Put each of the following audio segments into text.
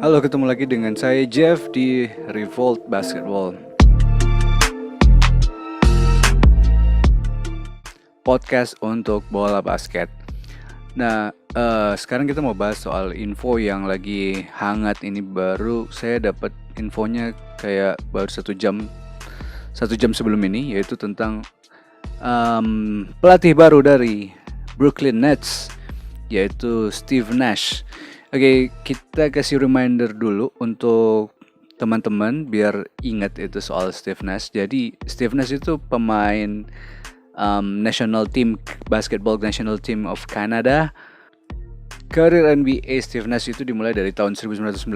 Halo, ketemu lagi dengan saya Jeff di Revolt Basketball Podcast untuk bola basket. Nah, sekarang kita mau bahas soal info yang lagi hangat ini. Baru saya dapat infonya kayak baru satu jam sebelum ini, yaitu tentang pelatih baru dari Brooklyn Nets, yaitu Steve Nash. Oke, kita kasih reminder dulu untuk teman-teman biar ingat itu soal Steve Nash. Jadi Steve Nash itu pemain national team basketball national team of Canada. Karir NBA Steve Nash itu dimulai dari tahun 1996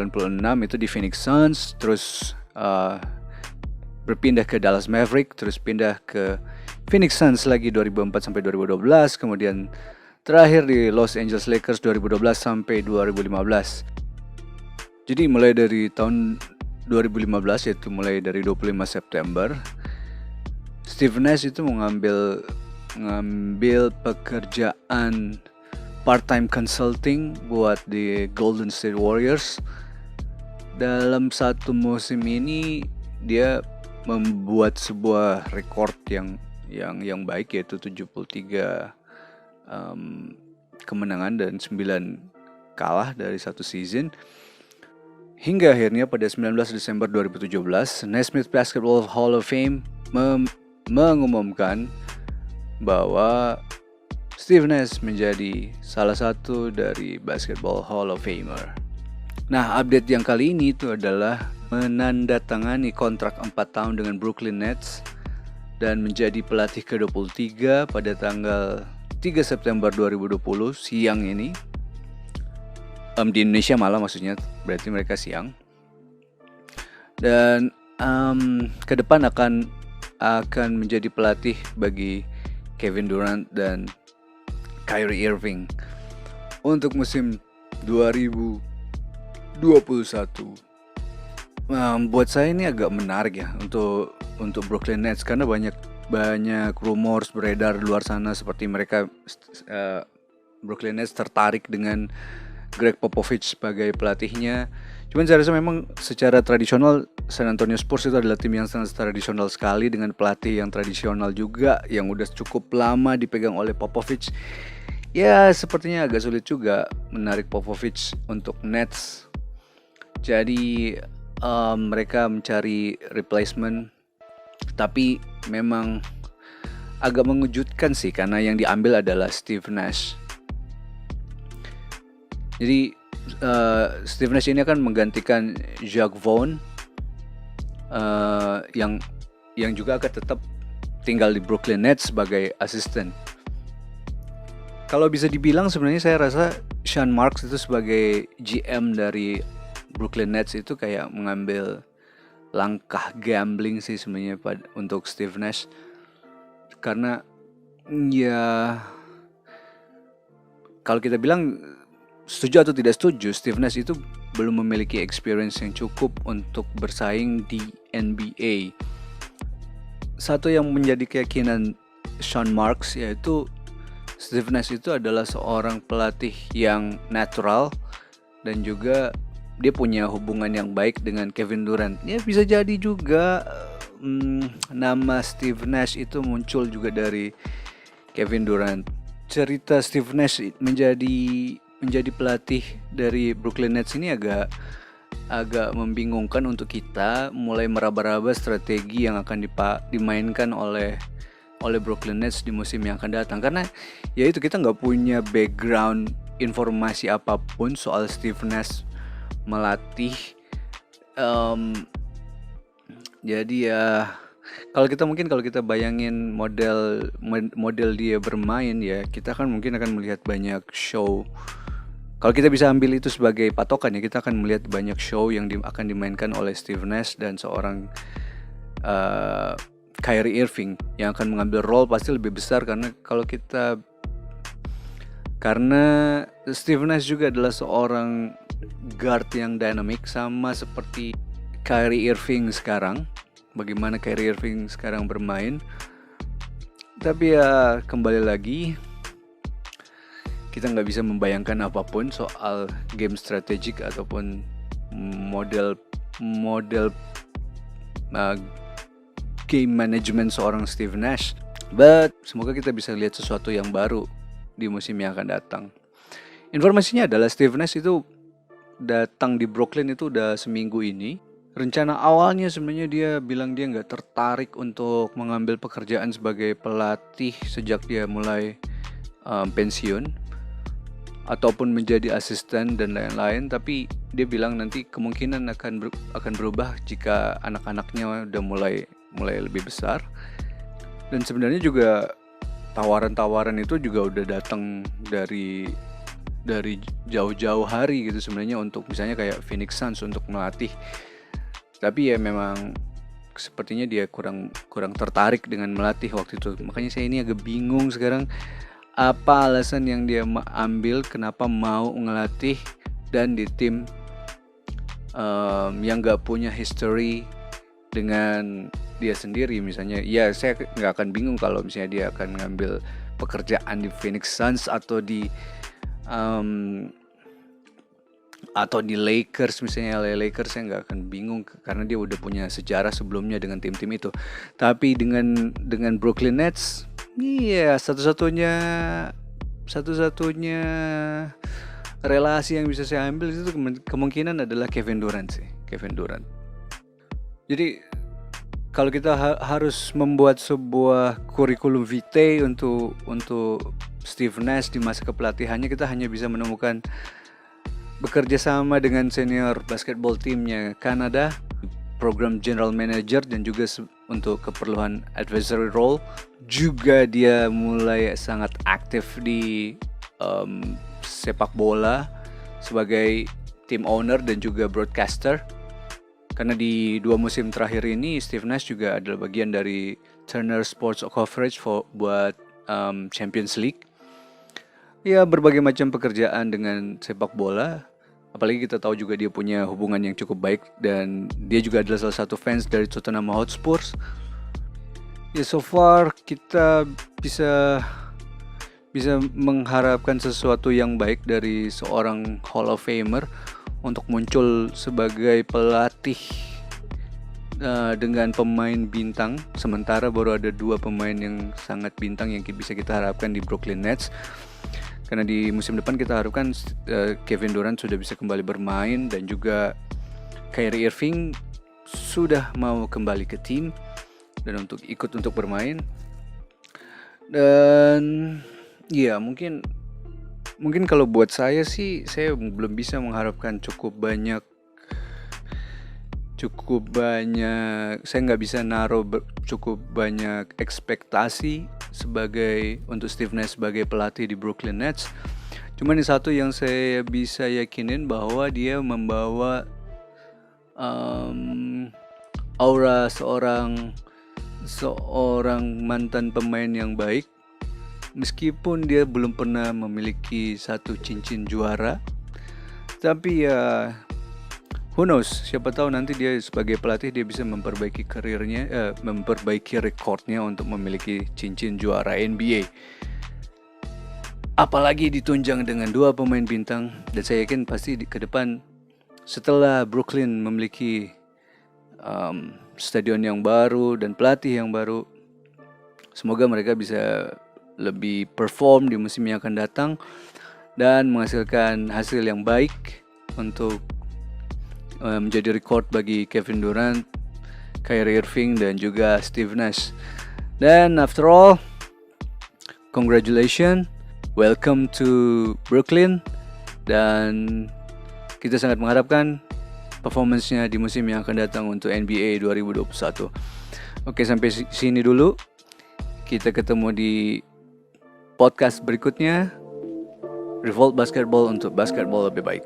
itu di Phoenix Suns, terus berpindah ke Dallas Maverick, terus pindah ke Phoenix Suns lagi 2004 sampai 2012, kemudian terakhir di Los Angeles Lakers 2012 sampai 2015. Jadi mulai dari tahun 2015, yaitu mulai dari 25 September, Steve Nash itu mengambil pekerjaan part-time consulting buat di Golden State Warriors. Dalam satu musim ini dia membuat sebuah rekor yang baik, yaitu 73 kemenangan dan 9 kalah dari satu season. Hingga akhirnya pada 19 Desember 2017, Naismith Basketball Hall of Fame mengumumkan bahwa Steve Nash menjadi salah satu dari Basketball Hall of Famer. Nah, update yang kali ini itu adalah menandatangani kontrak 4 tahun dengan Brooklyn Nets dan menjadi pelatih ke-23 pada tanggal 3 September 2020 siang ini. Di Indonesia malam maksudnya, berarti mereka siang. Dan ke depan akan menjadi pelatih bagi Kevin Durant dan Kyrie Irving untuk musim 2021. Buat saya ini agak menarik ya untuk Brooklyn Nets, karena banyak rumors beredar di luar sana seperti mereka Brooklyn Nets tertarik dengan Greg Popovich sebagai pelatihnya. Cuman saya rasa memang secara tradisional San Antonio Spurs itu adalah tim yang sangat tradisional sekali, dengan pelatih yang tradisional juga, yang udah cukup lama dipegang oleh Popovich. Ya, sepertinya agak sulit juga menarik Popovich untuk Nets. Jadi mereka mencari replacement, tapi memang agak mengejutkan sih, karena yang diambil adalah Steve Nash. Jadi Steve Nash ini akan menggantikan Jacques Vaughn yang juga akan tetap tinggal di Brooklyn Nets sebagai asisten. Kalau bisa dibilang sebenarnya saya rasa Sean Marks itu sebagai GM dari Brooklyn Nets itu kayak mengambil langkah gambling sih sebenarnya untuk Steve Nash, karena ya kalau kita bilang setuju atau tidak setuju, Steve Nash itu belum memiliki experience yang cukup untuk bersaing di NBA. Satu yang menjadi keyakinan Sean Marks yaitu Steve Nash itu adalah seorang pelatih yang natural, dan juga dia punya hubungan yang baik dengan Kevin Durant. Ya, bisa jadi juga nama Steve Nash itu muncul juga dari Kevin Durant. Cerita Steve Nash menjadi pelatih dari Brooklyn Nets ini agak membingungkan untuk kita mulai meraba-raba strategi yang akan dimainkan oleh Brooklyn Nets di musim yang akan datang, karena ya itu, kita nggak punya background informasi apapun soal Steve Nash melatih. Jadi ya kalau kita bayangin model dia bermain, ya kita mungkin akan melihat banyak show. Kalau kita bisa ambil itu sebagai patokan, ya kita akan melihat banyak show yang akan dimainkan oleh Steve Nash dan seorang Kyrie Irving yang akan mengambil role pasti lebih besar, karena Steve Nash juga adalah seorang guard yang dynamic, sama seperti Kyrie Irving sekarang. Bagaimana Kyrie Irving sekarang bermain. Tapi ya kembali lagi, kita nggak bisa membayangkan apapun soal game strategik ataupun model model uh, game management seorang Steve Nash. But semoga kita bisa lihat sesuatu yang baru di musim yang akan datang. Informasinya adalah Steve Nash itu datang di Brooklyn itu udah seminggu ini. Rencana awalnya sebenarnya dia bilang dia nggak tertarik untuk mengambil pekerjaan sebagai pelatih sejak dia mulai pensiun ataupun menjadi asisten dan lain-lain. Tapi dia bilang nanti kemungkinan akan berubah jika anak-anaknya udah mulai lebih besar. Dan sebenarnya juga tawaran-tawaran itu juga udah datang dari jauh-jauh hari gitu sebenarnya, untuk misalnya kayak Phoenix Suns untuk melatih. Tapi ya memang sepertinya dia kurang tertarik dengan melatih waktu itu. Makanya saya ini agak bingung sekarang apa alasan yang dia ambil, kenapa mau ngelatih dan di tim yang gak punya history dengan dia sendiri misalnya. Ya saya gak akan bingung kalau misalnya dia akan ngambil pekerjaan di Phoenix Suns atau di Lakers misalnya, LA Lakers, saya nggak akan bingung karena dia udah punya sejarah sebelumnya dengan tim-tim itu. Tapi dengan Brooklyn Nets, iya satu-satunya relasi yang bisa saya ambil itu kemungkinan adalah Kevin Durant. Jadi kalau kita harus membuat sebuah kurikulum vitae untuk Steve Nash di masa kepelatihannya, kita hanya bisa menemukan bekerja sama dengan senior basketball timnya Kanada, program general manager, dan juga untuk keperluan advisory role. Juga dia mulai sangat aktif di sepak bola sebagai team owner dan juga broadcaster. Karena di 2 musim terakhir ini Steve Nash juga adalah bagian dari Turner Sports Coverage buat Champions League. Ya, berbagai macam pekerjaan dengan sepak bola. Apalagi kita tahu juga dia punya hubungan yang cukup baik dan dia juga adalah salah satu fans dari Tottenham Hotspur. Ya, so far kita bisa mengharapkan sesuatu yang baik dari seorang Hall of Famer untuk muncul sebagai pelatih dengan pemain bintang. Sementara baru ada 2 pemain yang sangat bintang yang bisa kita harapkan di Brooklyn Nets. Karena di musim depan kita harapkan Kevin Durant sudah bisa kembali bermain dan juga Kyrie Irving sudah mau kembali ke tim dan ikut untuk bermain. Dan ya mungkin kalau buat saya sih, saya belum bisa mengharapkan cukup banyak. Saya nggak bisa naruh cukup banyak ekspektasi untuk Steve Nash sebagai pelatih di Brooklyn Nets. Cuman ini satu yang saya bisa yakinin, bahwa dia membawa aura seorang mantan pemain yang baik. Meskipun dia belum pernah memiliki 1 cincin juara, tapi ya who knows, siapa tahu nanti dia sebagai pelatih dia bisa memperbaiki karirnya, memperbaiki rekornya untuk memiliki cincin juara NBA. Apalagi ditunjang dengan 2 pemain bintang, dan saya yakin pasti ke depan setelah Brooklyn memiliki stadion yang baru dan pelatih yang baru, semoga mereka bisa lebih perform di musim yang akan datang dan menghasilkan hasil yang baik untuk menjadi record bagi Kevin Durant, Kyrie Irving, dan juga Steve Nash. Dan after all, congratulations, welcome to Brooklyn, dan kita sangat mengharapkan performance-nya di musim yang akan datang untuk NBA 2021. Oke, sampai sini dulu. Kita ketemu di podcast berikutnya. Revolt Basketball untuk basketball lebih baik.